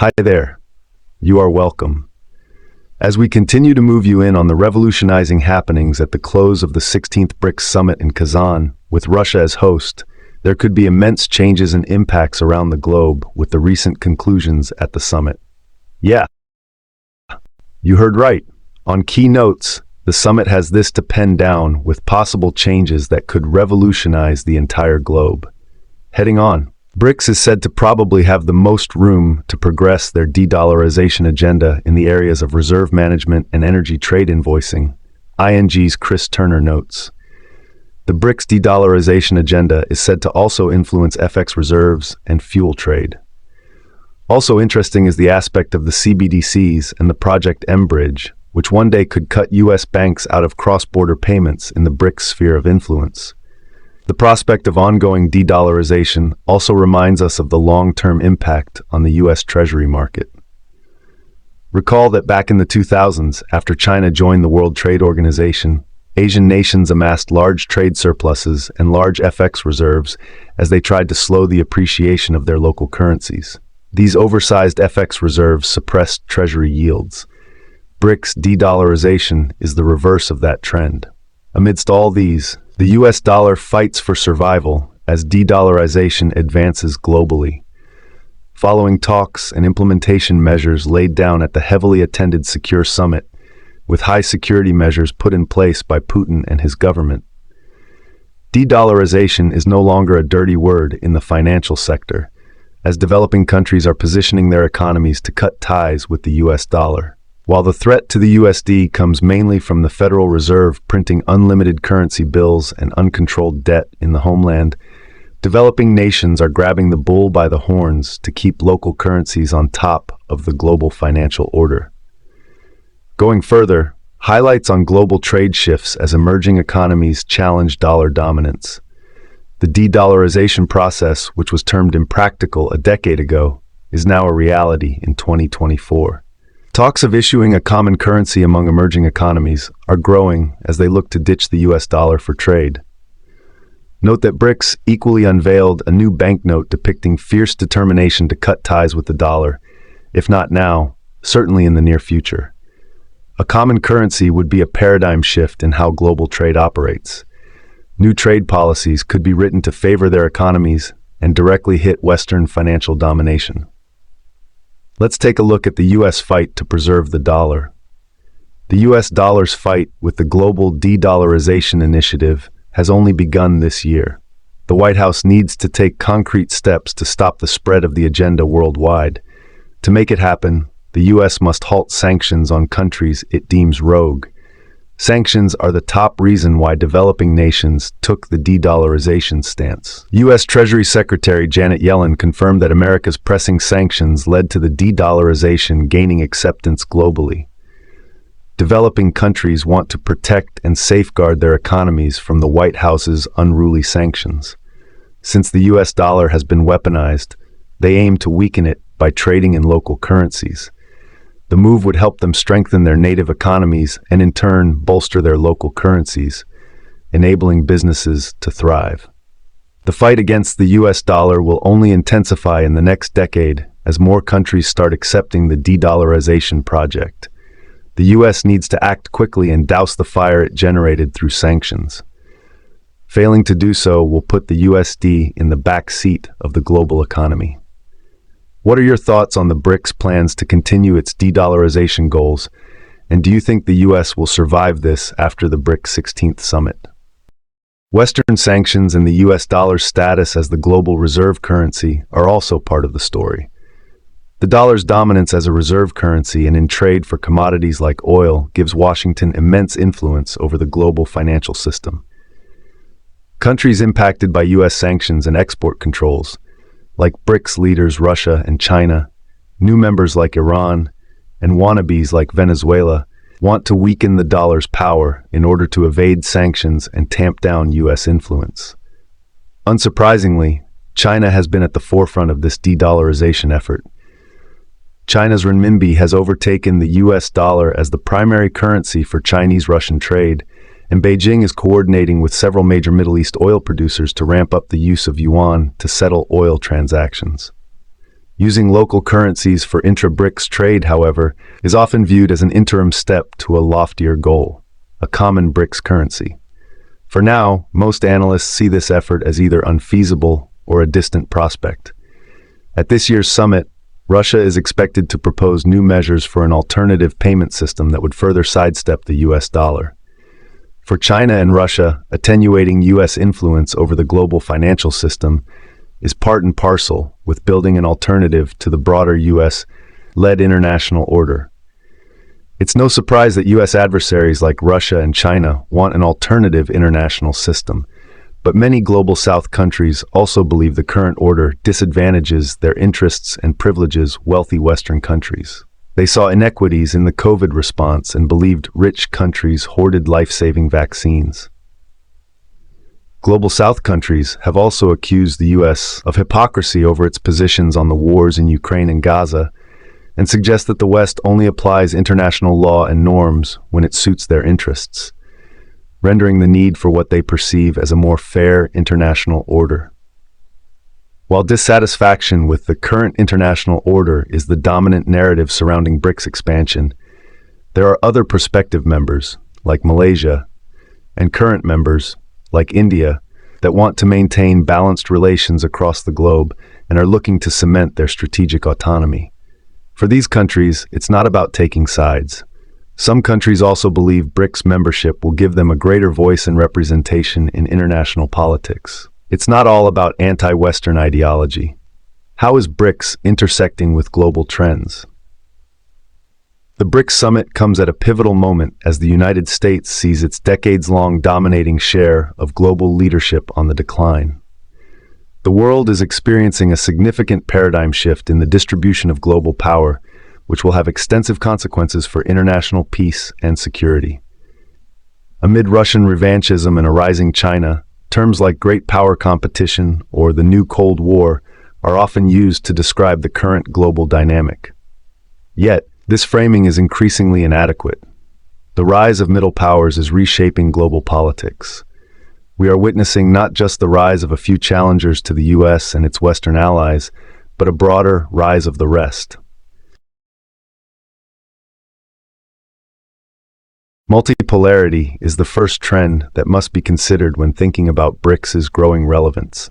Hi there. You are welcome. As we continue to move you in on the revolutionizing happenings at the close of the 16th BRICS Summit in Kazan, with Russia as host, there could be immense changes and impacts around the globe with the recent conclusions at the summit. Yeah, you heard right. On key notes, the summit has this to pen down with possible changes that could revolutionize the entire globe. Heading on. BRICS is said to probably have the most room to progress their de-dollarization agenda in the areas of reserve management and energy trade invoicing, ING's Chris Turner notes. The BRICS de-dollarization agenda is said to also influence FX reserves and fuel trade. Also interesting is the aspect of the CBDCs and the Project M-Bridge, which one day could cut US banks out of cross-border payments in the BRICS sphere of influence. The prospect of ongoing de-dollarization also reminds us of the long-term impact on the US Treasury market. Recall that back in the 2000s, after China joined the World Trade Organization, Asian nations amassed large trade surpluses and large FX reserves as they tried to slow the appreciation of their local currencies. These oversized FX reserves suppressed Treasury yields. BRICS de-dollarization is the reverse of that trend. Amidst all these, the US dollar fights for survival as de-dollarization advances globally. Following talks and implementation measures laid down at the heavily attended Secure Summit, with high security measures put in place by Putin and his government. De-dollarization is no longer a dirty word in the financial sector, as developing countries are positioning their economies to cut ties with the US dollar. While the threat to the USD comes mainly from the Federal Reserve printing unlimited currency bills and uncontrolled debt in the homeland, developing nations are grabbing the bull by the horns to keep local currencies on top of the global financial order. Going further, highlights on global trade shifts as emerging economies challenge dollar dominance. The de-dollarization process, which was termed impractical a decade ago, is now a reality in 2024. Talks of issuing a common currency among emerging economies are growing as they look to ditch the US dollar for trade. Note that BRICS equally unveiled a new banknote depicting fierce determination to cut ties with the dollar, if not now, certainly in the near future. A common currency would be a paradigm shift in how global trade operates. New trade policies could be written to favor their economies and directly hit Western financial domination. Let's take a look at the U.S. fight to preserve the dollar. The U.S. dollar's fight with the global de-dollarization initiative has only begun this year. The White House needs to take concrete steps to stop the spread of the agenda worldwide. To make it happen, the U.S. must halt sanctions on countries it deems rogue. Sanctions are the top reason why developing nations took the de-dollarization stance. US Treasury Secretary Janet Yellen confirmed that America's pressing sanctions led to the de-dollarization gaining acceptance globally. Developing countries want to protect and safeguard their economies from the White House's unruly sanctions. Since the US dollar has been weaponized, they aim to weaken it by trading in local currencies. The move would help them strengthen their native economies and in turn bolster their local currencies, enabling businesses to thrive. The fight against the US dollar will only intensify in the next decade as more countries start accepting the de-dollarization project. The US needs to act quickly and douse the fire it generated through sanctions. Failing to do so will put the USD in the back seat of the global economy. What are your thoughts on the BRICS plans to continue its de-dollarization goals, and do you think the US will survive this after the BRICS 16th summit? Western sanctions and the US dollar's status as the global reserve currency are also part of the story. The dollar's dominance as a reserve currency and in trade for commodities like oil gives Washington immense influence over the global financial system. Countries impacted by US sanctions and export controls, like BRICS leaders Russia and China, new members like Iran, and wannabes like Venezuela, want to weaken the dollar's power in order to evade sanctions and tamp down US influence. Unsurprisingly, China has been at the forefront of this de-dollarization effort. China's renminbi has overtaken the US dollar as the primary currency for Chinese-Russian trade, and Beijing is coordinating with several major Middle East oil producers to ramp up the use of yuan to settle oil transactions. Using local currencies for intra-BRICS trade, however, is often viewed as an interim step to a loftier goal, a common BRICS currency. For now, most analysts see this effort as either unfeasible or a distant prospect. At this year's summit, Russia is expected to propose new measures for an alternative payment system that would further sidestep the US dollar. For China and Russia, attenuating US influence over the global financial system is part and parcel with building an alternative to the broader US-led international order. It's no surprise that US adversaries like Russia and China want an alternative international system, but many Global South countries also believe the current order disadvantages their interests and privileges wealthy Western countries. They saw inequities in the COVID response and believed rich countries hoarded life-saving vaccines. Global South countries have also accused the US of hypocrisy over its positions on the wars in Ukraine and Gaza, and suggest that the West only applies international law and norms when it suits their interests, rendering the need for what they perceive as a more fair international order. While dissatisfaction with the current international order is the dominant narrative surrounding BRICS expansion, there are other prospective members, like Malaysia, and current members, like India, that want to maintain balanced relations across the globe and are looking to cement their strategic autonomy. For these countries, it's not about taking sides. Some countries also believe BRICS membership will give them a greater voice and representation in international politics. It's not all about anti-Western ideology. How is BRICS intersecting with global trends? The BRICS summit comes at a pivotal moment as the United States sees its decades-long dominating share of global leadership on the decline. The world is experiencing a significant paradigm shift in the distribution of global power, which will have extensive consequences for international peace and security. Amid Russian revanchism and a rising China, terms like great power competition or the new Cold War are often used to describe the current global dynamic. Yet, this framing is increasingly inadequate. The rise of middle powers is reshaping global politics. We are witnessing not just the rise of a few challengers to the US and its Western allies, but a broader rise of the rest. Multipolarity is the first trend that must be considered when thinking about BRICS's growing relevance.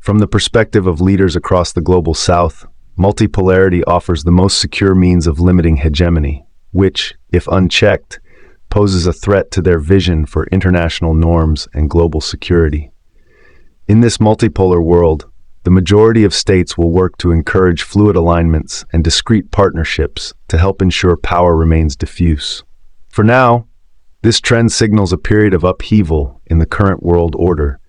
From the perspective of leaders across the Global South, multipolarity offers the most secure means of limiting hegemony, which, if unchecked, poses a threat to their vision for international norms and global security. In this multipolar world, the majority of states will work to encourage fluid alignments and discrete partnerships to help ensure power remains diffuse. For now, this trend signals a period of upheaval in the current world order,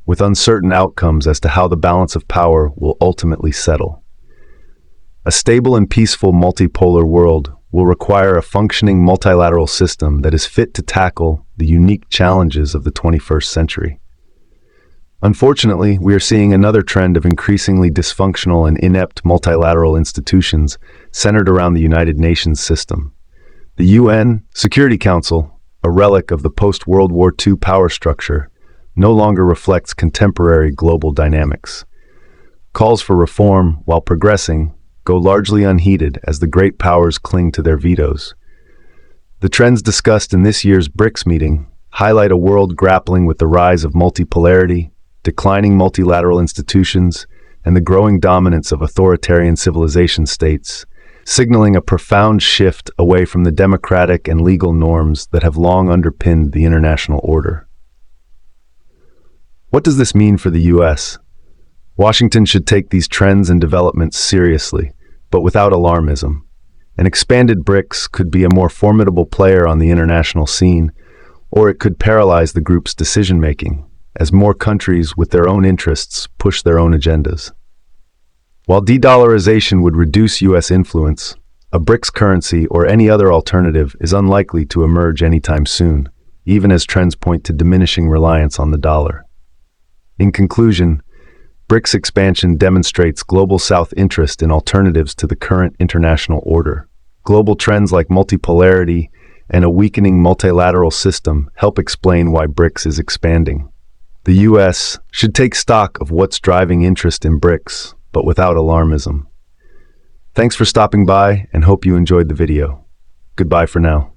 with uncertain outcomes as to how the balance of power will ultimately settle. A stable and peaceful multipolar world will require a functioning multilateral system that is fit to tackle the unique challenges of the 21st century. Unfortunately, we are seeing another trend of increasingly dysfunctional and inept multilateral institutions centered around the United Nations system. The UN Security Council, a relic of the post-World War II power structure, no longer reflects contemporary global dynamics. Calls for reform, while progressing, go largely unheeded as the great powers cling to their vetoes. The trends discussed in this year's BRICS meeting highlight a world grappling with the rise of multipolarity, declining multilateral institutions, and the growing dominance of authoritarian civilization states, signaling a profound shift away from the democratic and legal norms that have long underpinned the international order. What does this mean for the US? Washington should take these trends and developments seriously, but without alarmism. An expanded BRICS could be a more formidable player on the international scene, or it could paralyze the group's decision-making, as more countries with their own interests push their own agendas. While de-dollarization would reduce US influence, a BRICS currency or any other alternative is unlikely to emerge anytime soon, even as trends point to diminishing reliance on the dollar. In conclusion, BRICS expansion demonstrates Global South interest in alternatives to the current international order. Global trends like multipolarity and a weakening multilateral system help explain why BRICS is expanding. The US should take stock of what's driving interest in BRICS, but without alarmism. Thanks for stopping by and hope you enjoyed the video. Goodbye for now.